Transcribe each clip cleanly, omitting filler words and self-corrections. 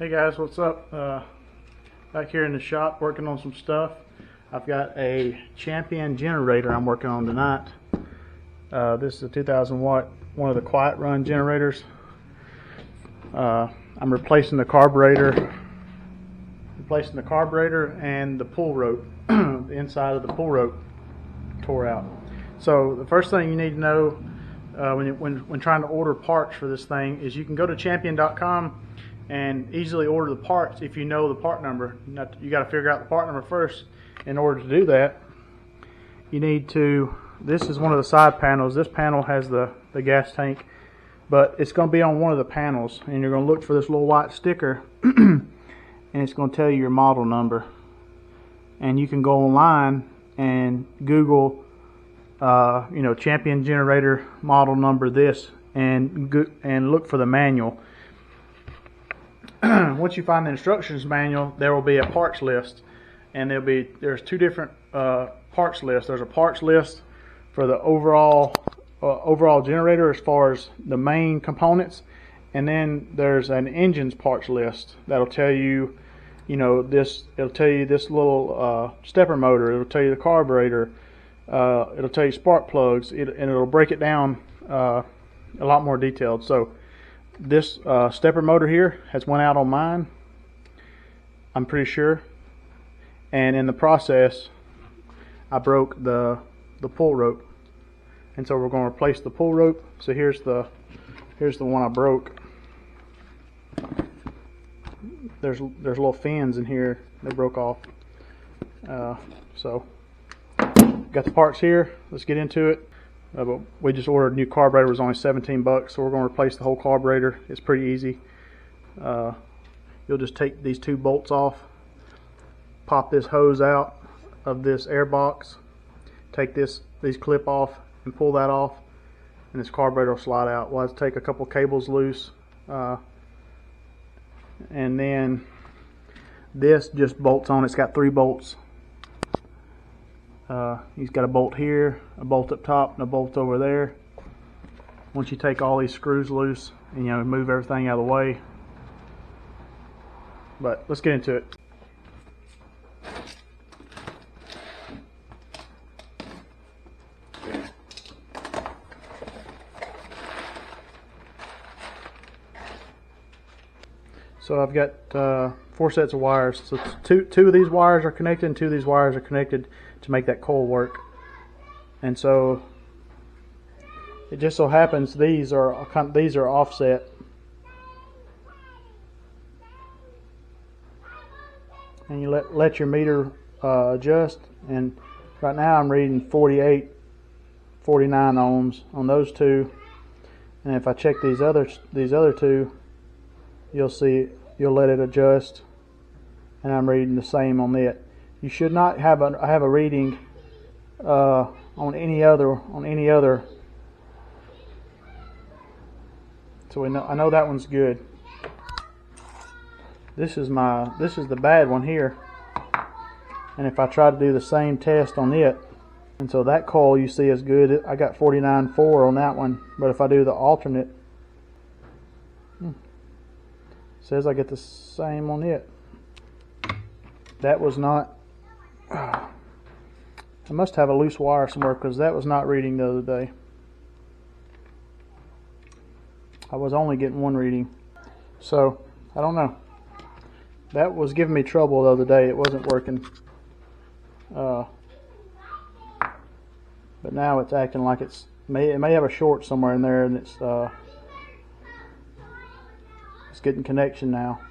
Hey guys, what's up? Back here in the shop working on some stuff. I've got a Champion generator I'm working on tonight. This is a 2000 watt, one of the quiet run generators. I'm replacing the carburetor and the pull rope. The inside of the pull rope tore out. So the first thing you need to know when trying to order parts for this thing is you can go to champion.com and easily order the parts if you know the part number. You got to figure out the part number first. In order to do that, you need to, this is one of the side panels. This panel has the gas tank, but it's going to be on one of the panels, and you're going to look for this little white sticker and it's going to tell you your model number. And you can go online and Google Champion generator model number this and look for the manual. Once you find the instructions manual, there will be a parts list, and there's two different parts lists. There's a parts list for the overall generator as far as the main components, and then there's an engine's parts list that'll tell you, it'll tell you this little stepper motor, it'll tell you the carburetor, it'll tell you spark plugs, and it'll break it down a lot more detailed. So this stepper motor here has went out on mine, I'm pretty sure, and in the process I broke the pull rope, and so we're going to replace the pull rope. So here's the one I broke. There's little fins in here that broke off. So got the parts here. Let's get into it. But we just ordered a new carburetor. It was only 17 bucks, so we're going to replace the whole carburetor. It's pretty easy. You'll just take these two bolts off, pop this hose out of this air box, take these clip off and pull that off, and this carburetor will slide out. We'll have to take a couple cables loose, and then this just bolts on. It's got 3 bolts. He's got a bolt here, a bolt up top, and a bolt over there. Once you take all these screws loose and move everything out of the way. But let's get into it. So I've got 4 sets of wires. So two of these wires are connected, and 2 of these wires are connected to make that coil work. And so it just so happens these are offset. And you let your meter adjust. And right now I'm reading 48, 49 ohms on those 2. And if I check these other 2, you'll let it adjust, and I'm reading the same on it. You should not have a reading on any other. So I know that one's good. This is the bad one here. And if I try to do the same test on it, and so that coil you see is good. I got 49.4 on that one, but if I do the alternate, says I get the same on it. That was not. I must have a loose wire somewhere, because that was not reading the other day. I was only getting one reading. So I don't know. That was giving me trouble the other day. It wasn't working. But now it's acting like it may have a short somewhere in there, and it's getting connection now.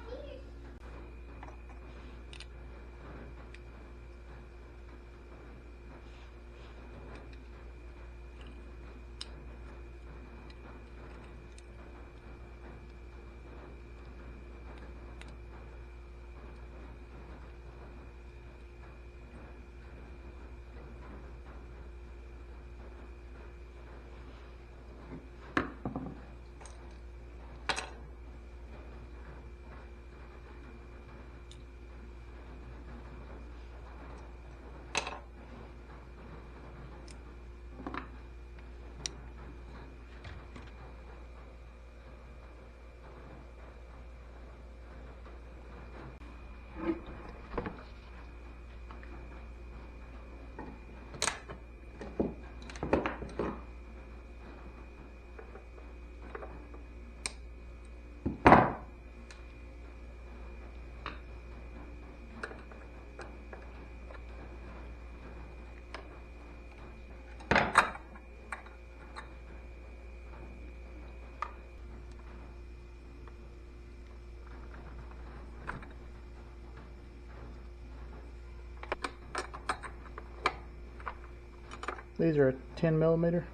These are a 10 millimeter.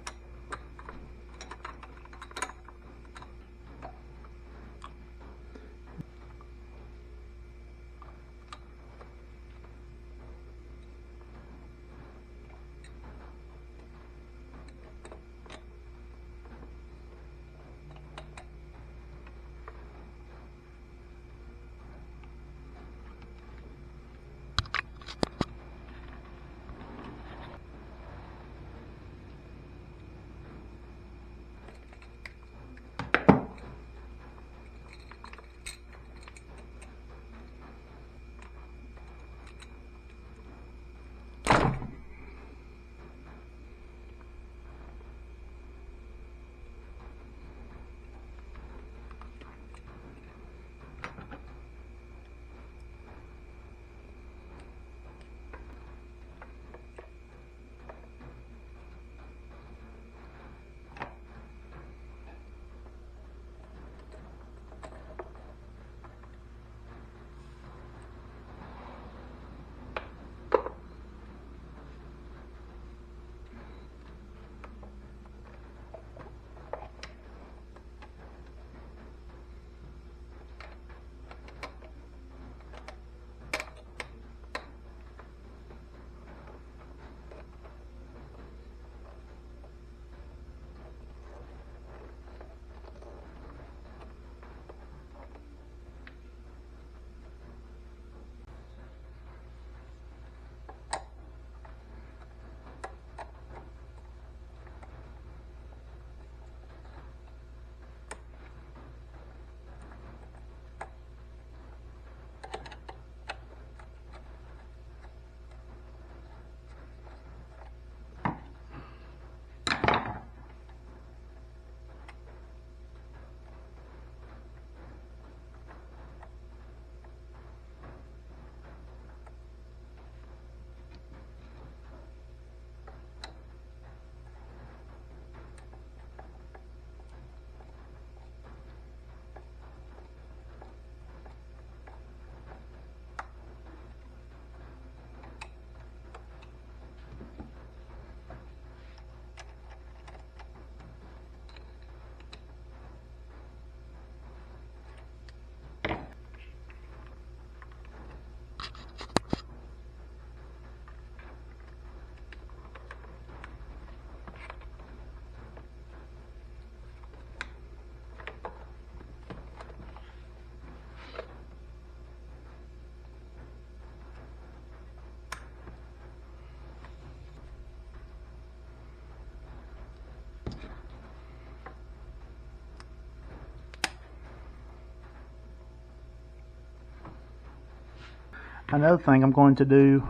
Another thing I'm going to do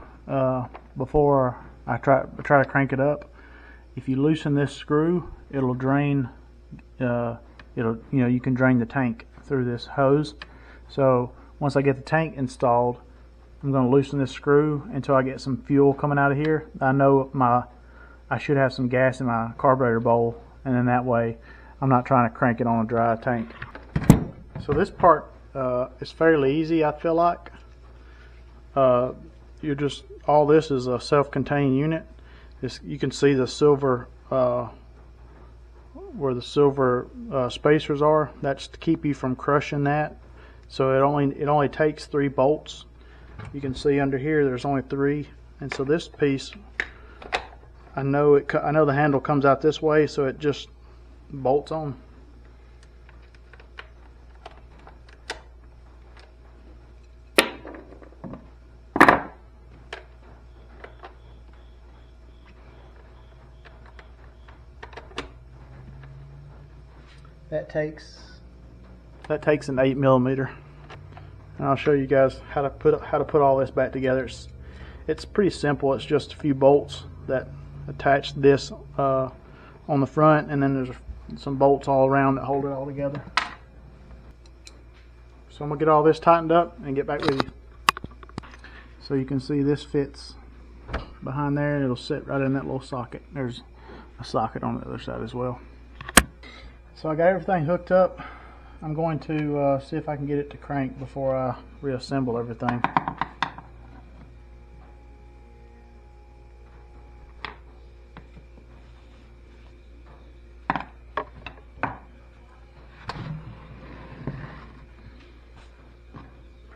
before I try to crank it up, if you loosen this screw, it'll drain. You can drain the tank through this hose. So once I get the tank installed, I'm going to loosen this screw until I get some fuel coming out of here. I know I should have some gas in my carburetor bowl, and then that way I'm not trying to crank it on a dry tank. So this part is fairly easy, I feel like. All this is a self-contained unit. You can see the silver, where the silver spacers are. That's to keep you from crushing that. So it only takes 3 bolts. You can see under here there's only 3, and so this piece, I know the handle comes out this way, so it just bolts on. That takes an 8 millimeter, and I'll show you guys how to put all this back together. It's pretty simple. It's just a few bolts that attach this on the front, and then there's some bolts all around that hold it all together. So I'm gonna get all this tightened up and get back with you. So you can see this fits behind there, and it'll sit right in that little socket. There's a socket on the other side as well. So I got everything hooked up. I'm going to see if I can get it to crank before I reassemble everything.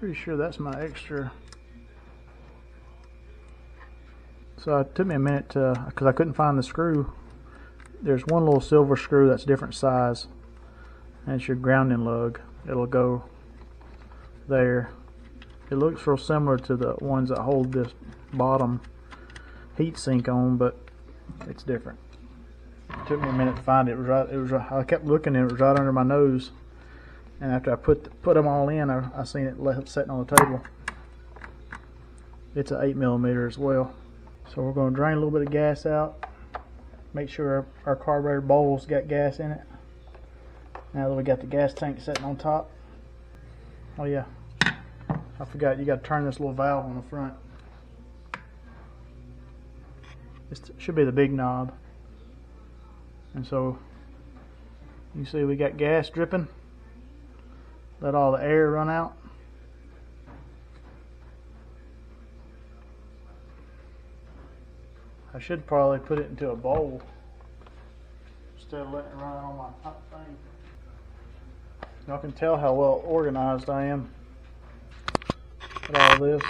Pretty sure that's my extra. So it took me a minute to, because I couldn't find the screw. There's one little silver screw that's different size, and it's your grounding lug. It'll go there. It looks real similar to the ones that hold this bottom heat sink on, but it's different. It took me a minute to find it. I kept looking, and it was right under my nose. And after I put them all in, I seen it sitting on the table. It's an 8mm as well. So we're going to drain a little bit of gas out. Make sure our carburetor bowl's got gas in it. Now that we got the gas tank sitting on top. Oh yeah, I forgot, you got to turn this little valve on the front. It should be the big knob. And so you see we got gas dripping. Let all the air run out. I should probably put it into a bowl instead of letting it run on my hot thing. Y'all can tell how well organized I am with all this.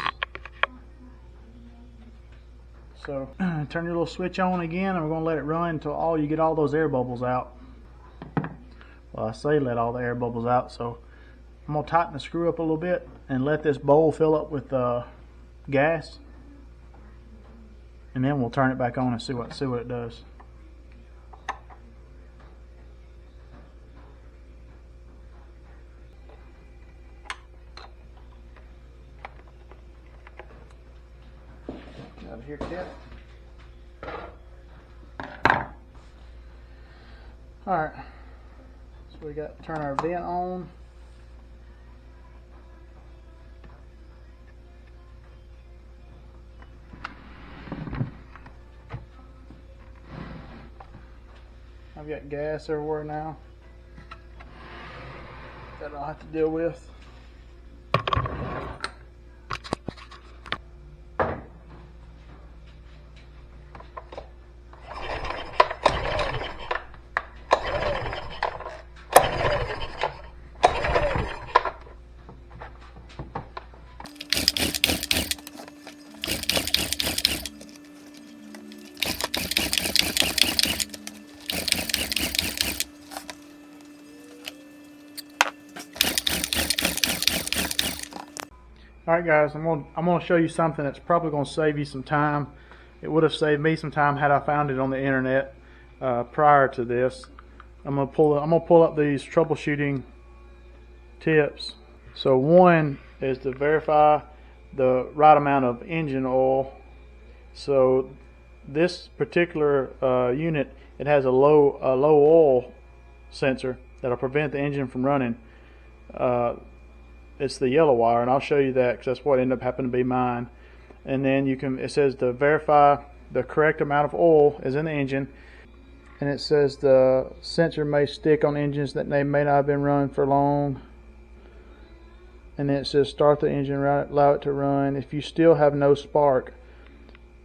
So turn your little switch on again, and we're going to let it run until you get all those air bubbles out. Well, I say let all the air bubbles out, so I'm going to tighten the screw up a little bit and let this bowl fill up with gas, and then we'll turn it back on and see what it does. Out of here, Kit. All right, so we got to turn our vent on. I've got gas everywhere now that I'll have to deal with. Alright guys, I'm gonna show you something that's probably gonna save you some time. It would have saved me some time had I found it on the internet prior to this. I'm gonna pull up these troubleshooting tips. So one is to verify the right amount of engine oil. So this particular unit, it has a low oil sensor that'll prevent the engine from running. It's the yellow wire, and I'll show you that because that's what ended up happening to be mine. And then it says to verify the correct amount of oil is in the engine, and it says the sensor may stick on engines that may not have been run for long. And then it says start the engine, allow it to run. If you still have no spark,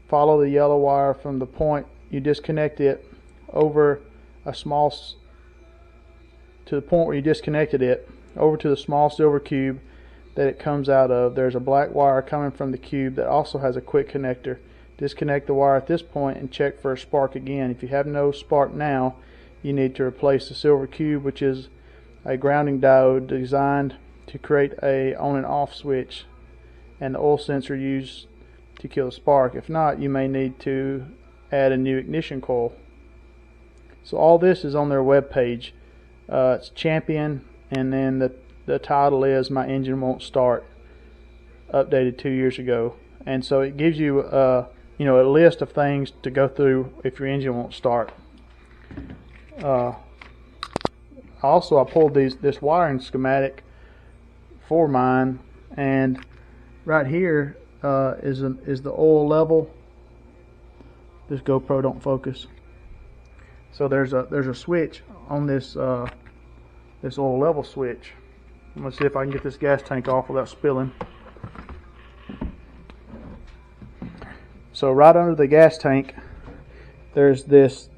follow the yellow wire from the point you disconnect it over to the point where you disconnected it, over to the small silver cube that it comes out of. There's a black wire coming from the cube that also has a quick connector. Disconnect the wire at this point and check for a spark again. If you have no spark now, you need to replace the silver cube, which is a grounding diode designed to create a on and off switch, and the oil sensor used to kill the spark. If not, you may need to add a new ignition coil. So all this is on their web page. It's Champion, and then the title is My Engine Won't Start, updated 2 years ago. And so it gives you a list of things to go through if your engine won't start. Also, I pulled this wiring schematic for mine, and right here is the oil level. This GoPro don't focus. So there's a switch on this this oil level switch. I'm gonna see if I can get this gas tank off without spilling. So right under the gas tank, there's this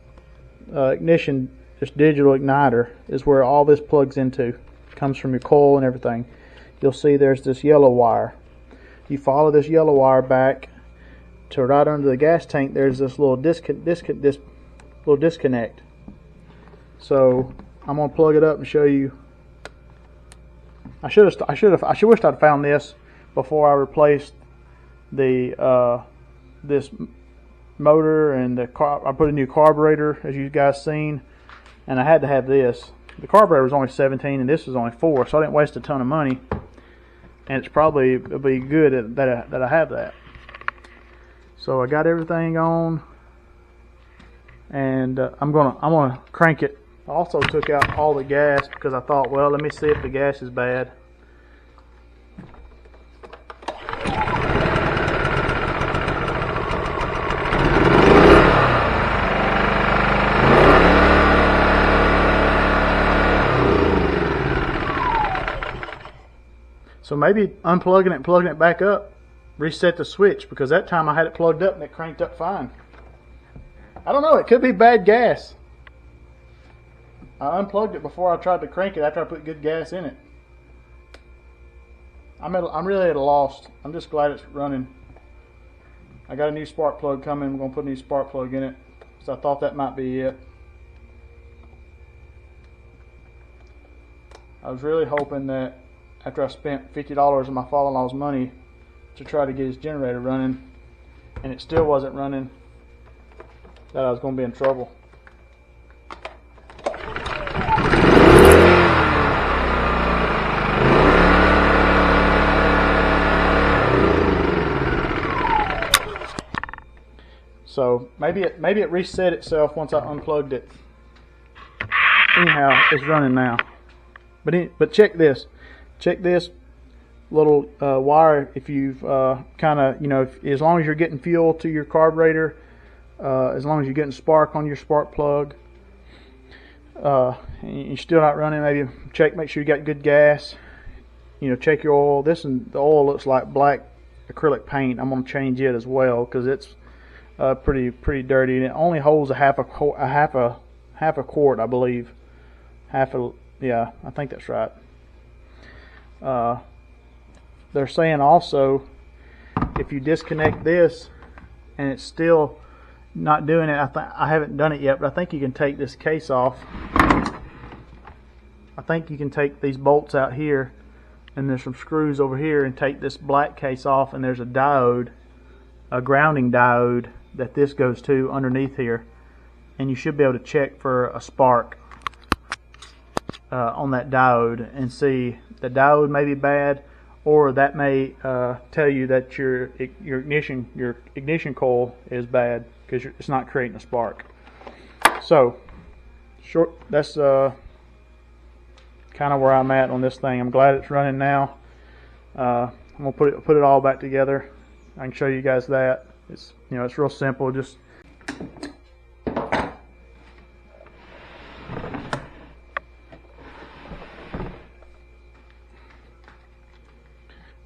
ignition, this digital igniter is where all this plugs into. It comes from your coil and everything. you'll see there's this yellow wire. You follow this yellow wire back to right under the gas tank. There's this little disconnect. So I'm gonna plug it up and show you. I wish I'd found this before I replaced the this motor and I put a new carburetor, as you guys seen, and I had to have this. The carburetor was only 17 and this was only 4, so I didn't waste a ton of money. And it'll be good that I have that. So I got everything on, and I'm gonna crank it. I also took out all the gas because I thought, well, let me see if the gas is bad. So maybe unplugging it and plugging it back up reset the switch, because that time I had it plugged up and it cranked up fine. I don't know, it could be bad gas. I unplugged it before I tried to crank it after I put good gas in it. I'm really at a loss. I'm just glad it's running. I got a new spark plug coming. I'm going to put a new spark plug in it, so I thought that might be it. I was really hoping that after I spent $50 of my father-in-law's money to try to get his generator running, and it still wasn't running, that I was going to be in trouble. So maybe it reset itself once I unplugged it. Anyhow, it's running now. But check this. Check this little wire. If you've kind of, as long as you're getting fuel to your carburetor, as long as you're getting spark on your spark plug, and you're still not running, maybe make sure you got good gas. Check your oil. The oil looks like black acrylic paint. I'm going to change it as well because it's pretty dirty, and it only holds a half a quart, I believe. Yeah, I think that's right. They're saying also, if you disconnect this and it's still not doing it, I haven't done it yet, but I think you can take this case off. I think you can take these bolts out here, and there's some screws over here, and take this black case off, and there's a diode, a grounding diode that this goes to underneath here, and you should be able to check for a spark on that diode and see the diode may be bad, or that may tell you that your ignition coil is bad because it's not creating a spark. So that's kind of where I'm at on this thing. I'm glad it's running now. I'm gonna put it all back together. I can show you guys that. It's it's real simple. Just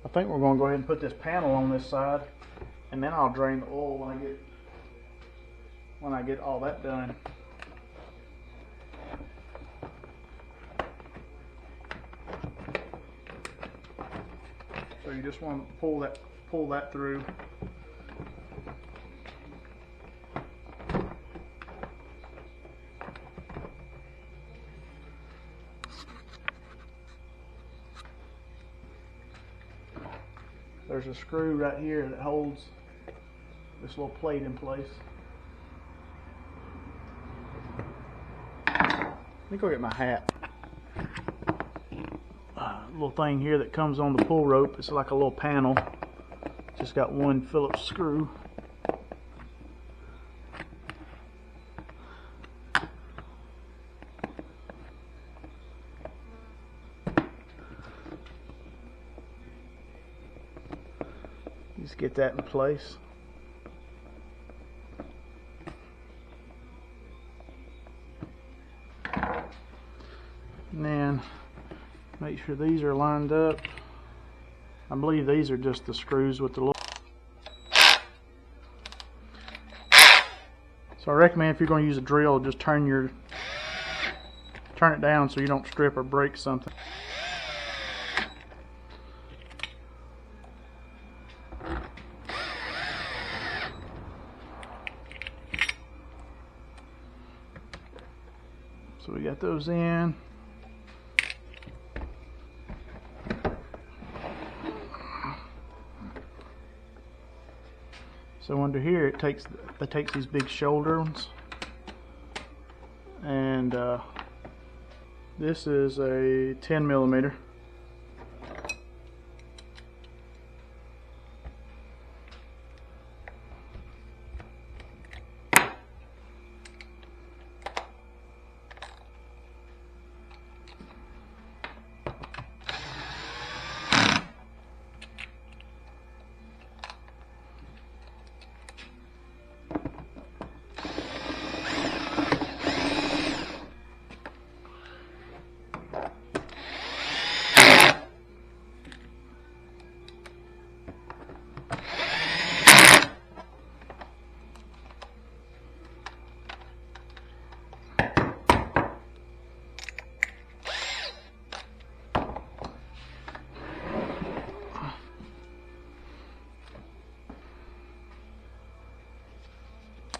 I think we're going to go ahead and put this panel on this side, and then I'll drain the oil when I get all that done. So you just want to pull that through. There's a screw right here that holds this little plate in place. Let me go get my hat. Little thing here that comes on the pull rope. It's like a little panel. Just got one Phillips screw. Just get that in place. And then make sure these are lined up. I believe these are just the screws with the little. So I recommend if you're going to use a drill, just turn it down so you don't strip or break something. So we got those in. So under here it takes these big shoulder ones, and this is a 10 millimeter.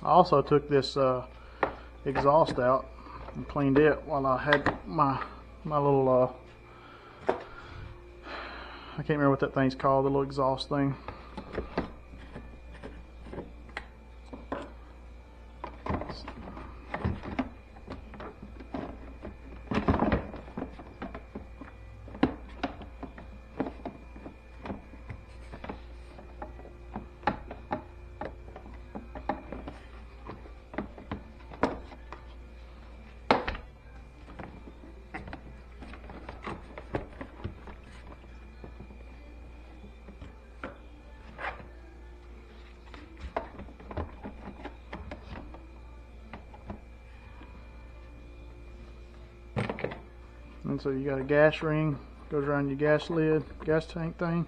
I also took this exhaust out and cleaned it while I had my little I can't remember what that thing's called, the little exhaust thing. And so you got a gas ring, goes around your gas lid, gas tank thing.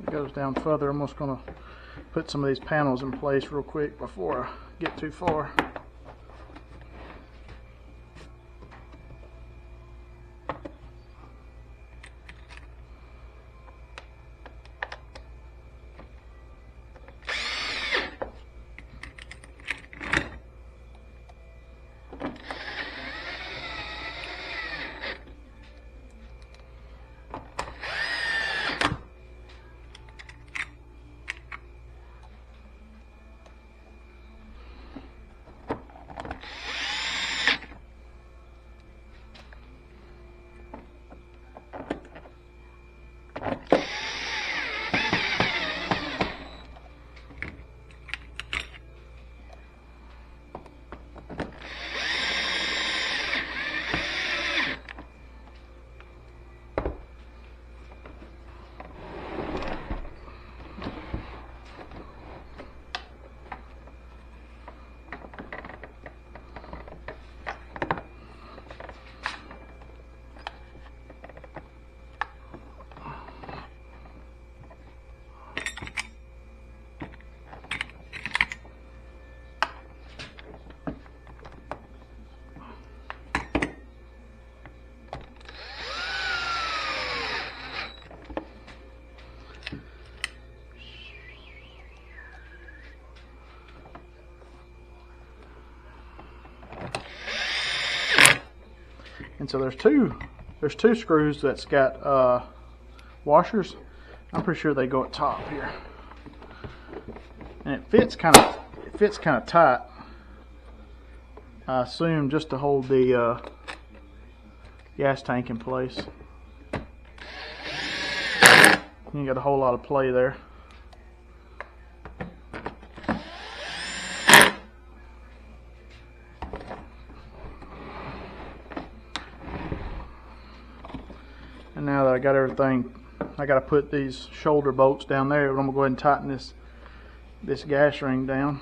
It goes down further. I'm just going to put some of these panels in place real quick before I get too far. And so there's two screws that's got washers. I'm pretty sure they go at top here, and it fits kind of tight. I assume just to hold the gas tank in place. You got a whole lot of play there. And now that I got everything, I got to put these shoulder bolts down there. I'm going to go ahead and tighten this gas ring down.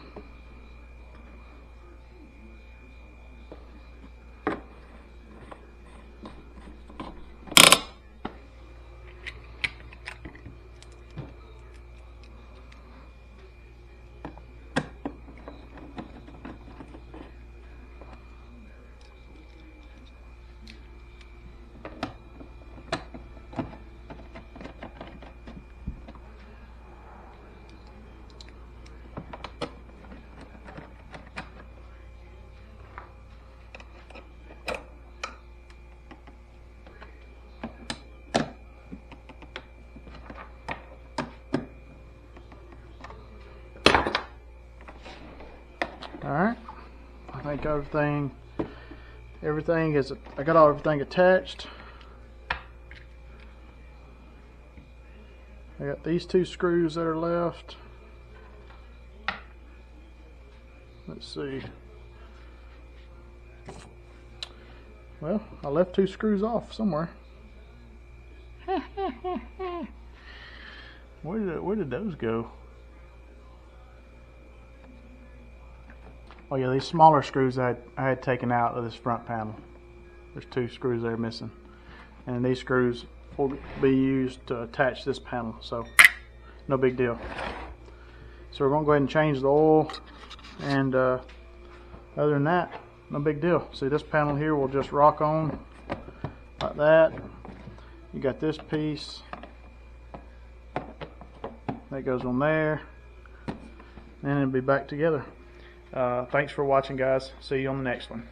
Alright, I think everything is, I got everything attached. I got these 2 screws that are left. Let's see. Well, I left 2 screws off somewhere. Where did those go? Oh yeah, these smaller screws I had taken out of this front panel. There's 2 screws there missing, and these screws will be used to attach this panel, so no big deal. So we're going to go ahead and change the oil, and other than that, no big deal. See, this panel here will just rock on like that. You got this piece that goes on there, and it'll be back together. Thanks for watching, guys. See you on the next one.